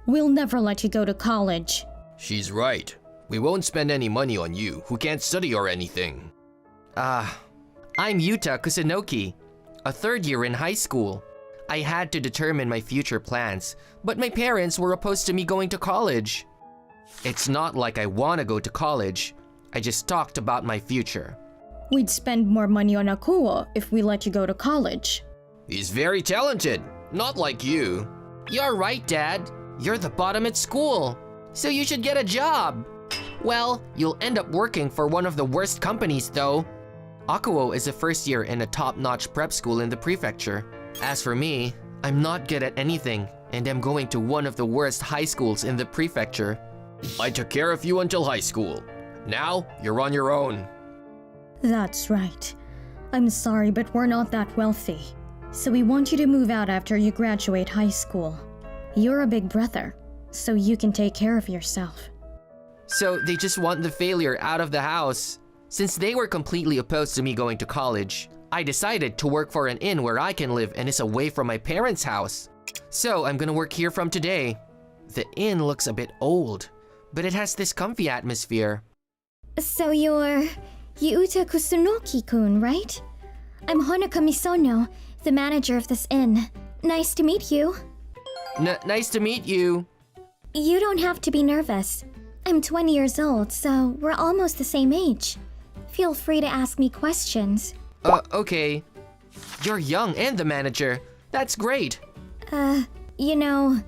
We'll never let you go to college. She's right. We won't spend any money on you, who can't study or anything. I'm Yuta Kusunoki, a third year in high school. I had to determine my future plans, but my parents were opposed to me going to college. It's not like I want to go to college. I just talked about my future. We'd spend more money on Akuo if we let you go to college. He's very talented, not like you. You're right, Dad. You're the bottom at school, so you should get a job. Well, you'll end up working for one of the worst companies though. Akuo is a first year in a top-notch prep school in the prefecture. As for me, I'm not good at anything, and I'm going to one of the worst high schools in the prefecture. I took care of you until high school. Now, you're on your own. That's right. I'm sorry, but we're not that wealthy. So we want you to move out after you graduate high school. You're a big brother, so you can take care of yourself. So they just want the failure out of the house. Since they were completely opposed to me going to college, I decided to work for an inn where I can live and is away from my parents' house. So I'm gonna work here from today. The inn looks a bit old, but it has this comfy atmosphere. So you're Yuta Kusunoki-kun, right? I'm Honoka Misono, the manager of this inn. Nice to meet you. Nice to meet you. You don't have to be nervous. I'm 20 years old, so we're almost the same age. Feel free to ask me questions. Okay. You're young and the manager. That's great. You know,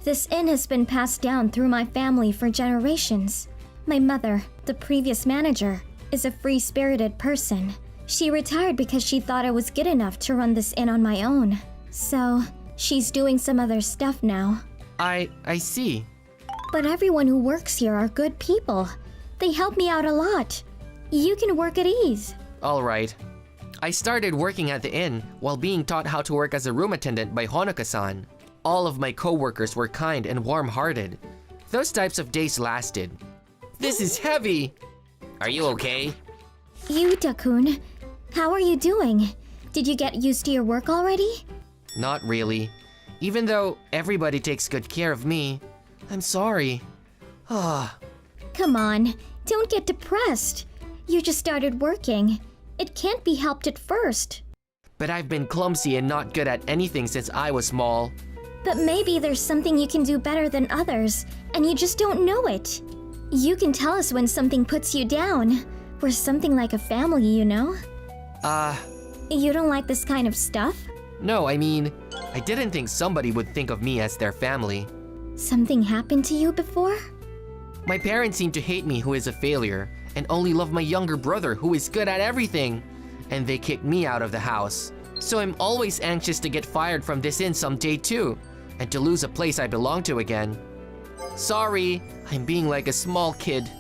this inn has been passed down through my family for generations. My mother, the previous manager, is a free-spirited person. She retired because she thought I was good enough to run this inn on my own. So, she's doing some other stuff now. I see. But everyone who works here are good people. They help me out a lot. You can work at ease. All right. I started working at the inn while being taught how to work as a room attendant by Honoka-san. All of my co-workers were kind and warm-hearted. Those types of days lasted. This is heavy! Are you okay? Yuta-kun, how are you doing? Did you get used to your work already? Not really. Even though everybody takes good care of me, I'm sorry. Come on, don't get depressed. You just started working. It can't be helped at first. But I've been clumsy and not good at anything since I was small. But maybe there's something you can do better than others, and you just don't know it. You can tell us when something puts you down. We're something like a family, you know? You don't like this kind of stuff? No, I mean, I didn't think somebody would think of me as their family. Something happened to you before? My parents seem to hate me who is a failure, and only love my younger brother who is good at everything. And they kicked me out of the house. So I'm always anxious to get fired from this inn someday too, and to lose a place I belong to again. Sorry, I'm being like a small kid.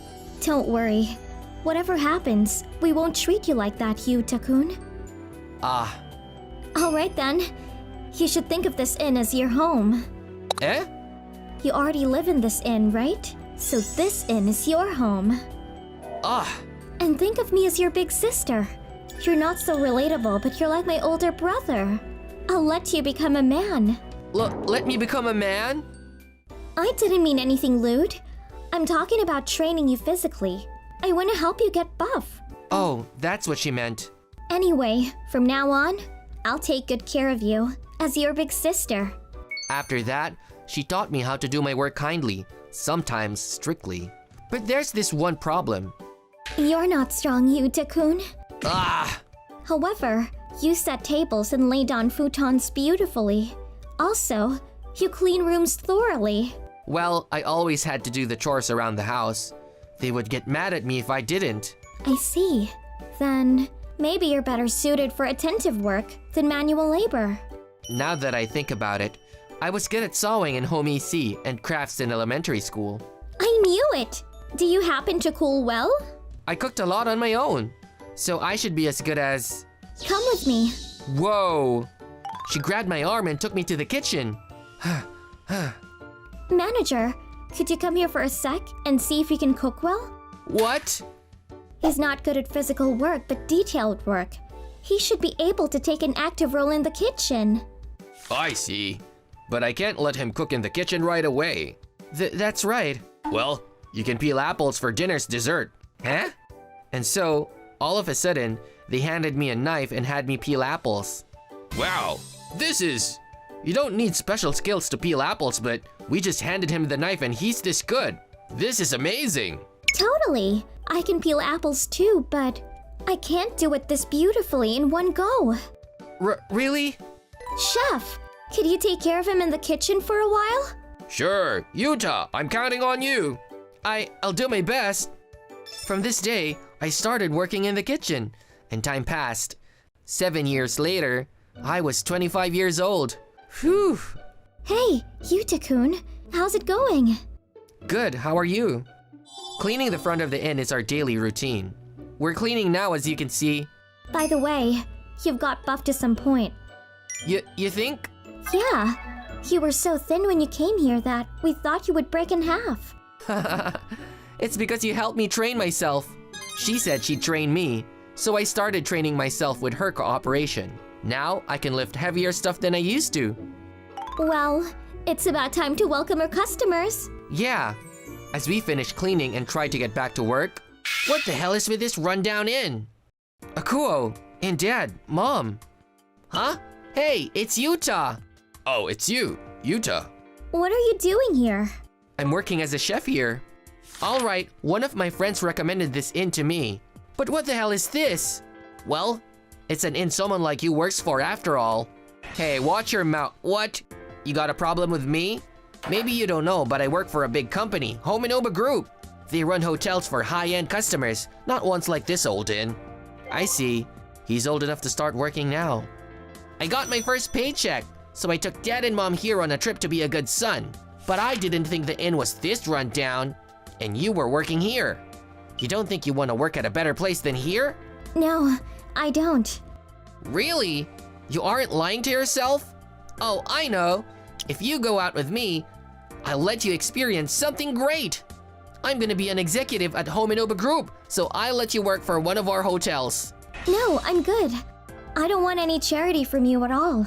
Don't worry. Whatever happens, we won't treat you like that, Yuta-kun. Alright then. You should think of this inn as your home. Eh? You already live in this inn, right? So this inn is your home. And think of me as your big sister. You're not so relatable, but you're like my older brother. I'll let you become a man. Let me become a man? I didn't mean anything lewd. I'm talking about training you physically. I want to help you get buff. Oh, that's what she meant. Anyway, from now on, I'll take good care of you as your big sister. After that, she taught me how to do my work kindly, sometimes strictly. But there's this one problem. You're not strong, Yuta-kun. However, you set tables and lay down futons beautifully. Also, you clean rooms thoroughly. Well, I always had to do the chores around the house. They would get mad at me if I didn't. I see. Then, maybe you're better suited for attentive work than manual labor. Now that I think about it, I was good at sewing in home EC and crafts in elementary school. I knew it! Do you happen to cook well? I cooked a lot on my own, so I should be as good as... Come with me. Whoa! She grabbed my arm and took me to the kitchen. Manager, could you come here for a sec and see if he can cook well? What? He's not good at physical work, but detailed work. He should be able to take an active role in the kitchen. I see. but I can't let him cook in the kitchen right away. That's right. Well, you can peel apples for dinner's dessert. Huh? And so, all of a sudden, they handed me a knife and had me peel apples. Wow, you don't need special skills to peel apples, but we just handed him the knife and he's this good. This is amazing. Totally. I can peel apples too, but I can't do it this beautifully in one go. Really? Chef, could you take care of him in the kitchen for a while? Sure, Utah, I'm counting on you. I'll do my best. From this day, I started working in the kitchen, and time passed. 7 years later, I was 25 years old. Whew. Hey, Yuta-kun, how's it going? Good, how are you? Cleaning the front of the inn is our daily routine. We're cleaning now, as you can see. By the way, you've got buffed to some point. You think? Yeah, you were so thin when you came here that we thought you would break in half. It's because you helped me train myself. She said she'd train me, so I started training myself with her cooperation. Now I can lift heavier stuff than I used to. Well, it's about time to welcome our customers. Yeah. As we finish cleaning and try to get back to work, what the hell is with this rundown inn? Akuo, and Dad, Mom. Huh? Hey, it's Utah. Oh, it's you, Utah. What are you doing here? I'm working as a chef here. All right, one of my friends recommended this inn to me. But what the hell is this? Well, it's an inn someone like you works for after all. Hey, watch your mouth. What? You got a problem with me? Maybe you don't know, but I work for a big company, Hominoba Group. They run hotels for high-end customers, not ones like this old inn. I see. He's old enough to start working now. I got my first paycheck, so I took Dad and Mom here on a trip to be a good son. But I didn't think the inn was this run down, and you were working here. You don't think you want to work at a better place than here? No, I don't. Really? You aren't lying to yourself? Oh, I know. If you go out with me, I'll let you experience something great. I'm gonna be an executive at Hominoba Group, so I'll let you work for one of our hotels. No, I'm good. I don't want any charity from you at all.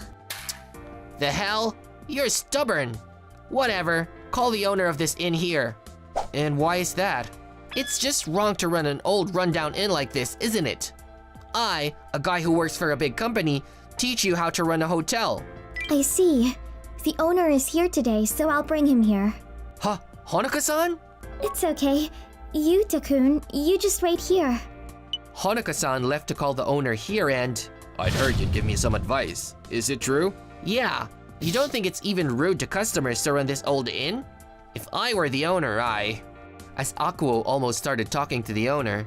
The hell? You're stubborn. Whatever, call the owner of this inn here. And why is that? It's just wrong to run an old rundown inn like this, isn't it? I, a guy who works for a big company, teach you how to run a hotel. I see. The owner is here today, so I'll bring him here. Huh? Honoka-san? It's okay. Yuta-kun, you just wait here. Honoka-san left to call the owner here and… I'd heard you'd give me some advice. Is it true? Yeah. You don't think it's even rude to customers to run this old inn? If I were the owner, As Akuo almost started talking to the owner.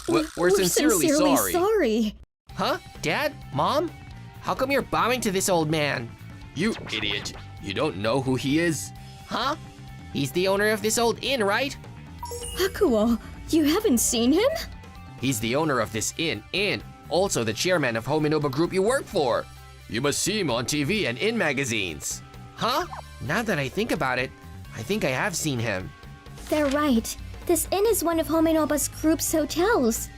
We're sincerely sorry. Huh? Dad? Mom? How come you're bowing to this old man? You idiot. You don't know who he is? Huh? He's the owner of this old inn, right? Akuo, you haven't seen him? He's the owner of this inn and also the chairman of Hominoba Group you work for. You must see him on TV and in magazines. Huh? Now that I think about it, I think I have seen him. They're right. This inn is one of Hominoba's group's hotels.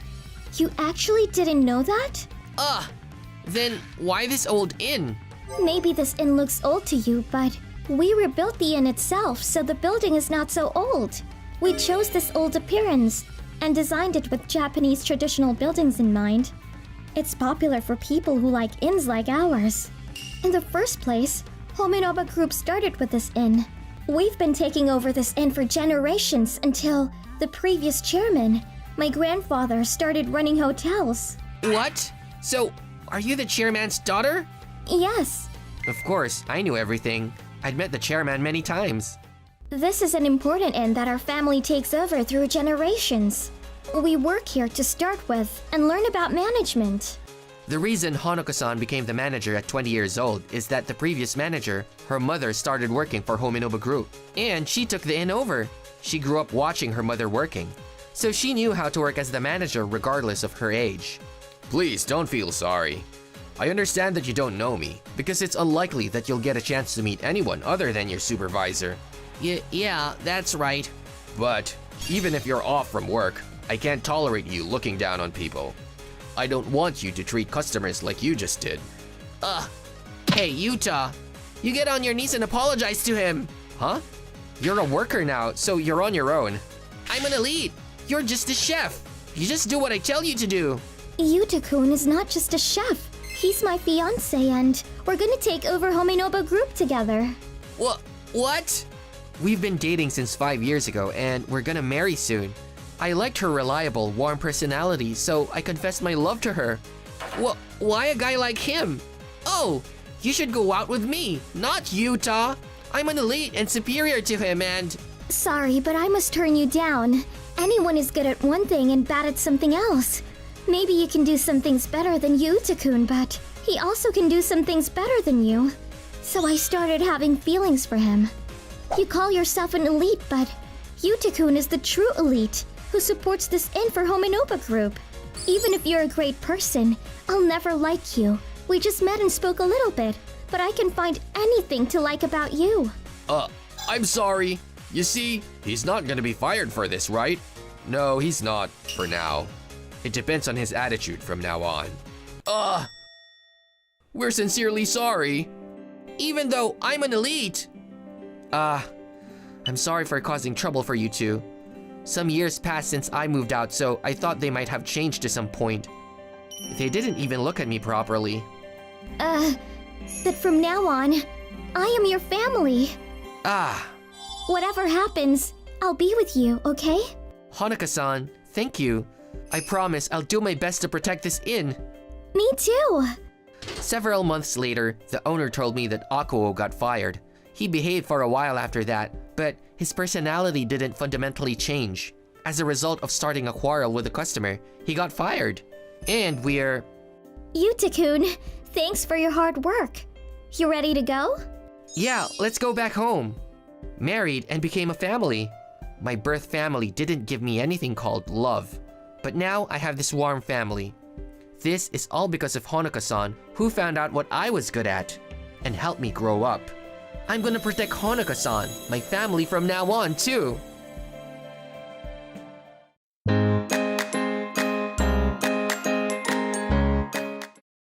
You actually didn't know that? Then why this old inn? Maybe this inn looks old to you, but we rebuilt the inn itself, so the building is not so old. We chose this old appearance and designed it with Japanese traditional buildings in mind. It's popular for people who like inns like ours. In the first place, Hominoba Group started with this inn. We've been taking over this inn for generations until the previous chairman, my grandfather, started running hotels. What? So, are you the chairman's daughter? Yes. Of course, I knew everything. I'd met the chairman many times. This is an important inn that our family takes over through generations. We work here to start with and learn about management. The reason Honoka-san became the manager at 20 years old is that the previous manager, her mother, started working for Hominoba Group, and she took the inn over. She grew up watching her mother working, so she knew how to work as the manager regardless of her age. Please don't feel sorry. I understand that you don't know me, because it's unlikely that you'll get a chance to meet anyone other than your supervisor. Yeah, that's right. But even if you're off from work, I can't tolerate you looking down on people. I don't want you to treat customers like you just did. Hey, Utah. You get on your knees and apologize to him. Huh? You're a worker now, so you're on your own. I'm an elite. You're just a chef. You just do what I tell you to do. Yuta-kun is not just a chef. He's my fiancé and we're gonna take over Homenoba Group together. What? We've been dating since 5 years ago, and we're gonna marry soon. I liked her reliable, warm personality, so I confessed my love to her. Why a guy like him? Oh, you should go out with me, not Utah. I'm an elite and superior to him and… Sorry, but I must turn you down. Anyone is good at one thing and bad at something else. Maybe you can do some things better than Yuta-kun, but he also can do some things better than you. So I started having feelings for him. You call yourself an elite, but Yuta-kun is the true elite who supports this inn for Homenoba Group. Even if you're a great person, I'll never like you. We just met and spoke a little bit, but I can find anything to like about you. I'm sorry. You see, he's not gonna be fired for this, right? No, he's not, for now. It depends on his attitude from now on. We're sincerely sorry. Even though I'm an elite. I'm sorry for causing trouble for you two. Some years passed since I moved out, so I thought they might have changed to some point. They didn't even look at me properly. But from now on, I am your family. Whatever happens, I'll be with you, okay? Honoka-san, thank you. I promise I'll do my best to protect this inn. Me too. Several months later, the owner told me that Akuo got fired. He behaved for a while after that, but his personality didn't fundamentally change. As a result of starting a quarrel with a customer, he got fired. And we're… Yuta-kun, thanks for your hard work. You ready to go? Yeah, let's go back home. Married and became a family. My birth family didn't give me anything called love. But now I have this warm family. This is all because of Honoka-san, who found out what I was good at and helped me grow up. I'm gonna protect Honoka-san, my family from now on too.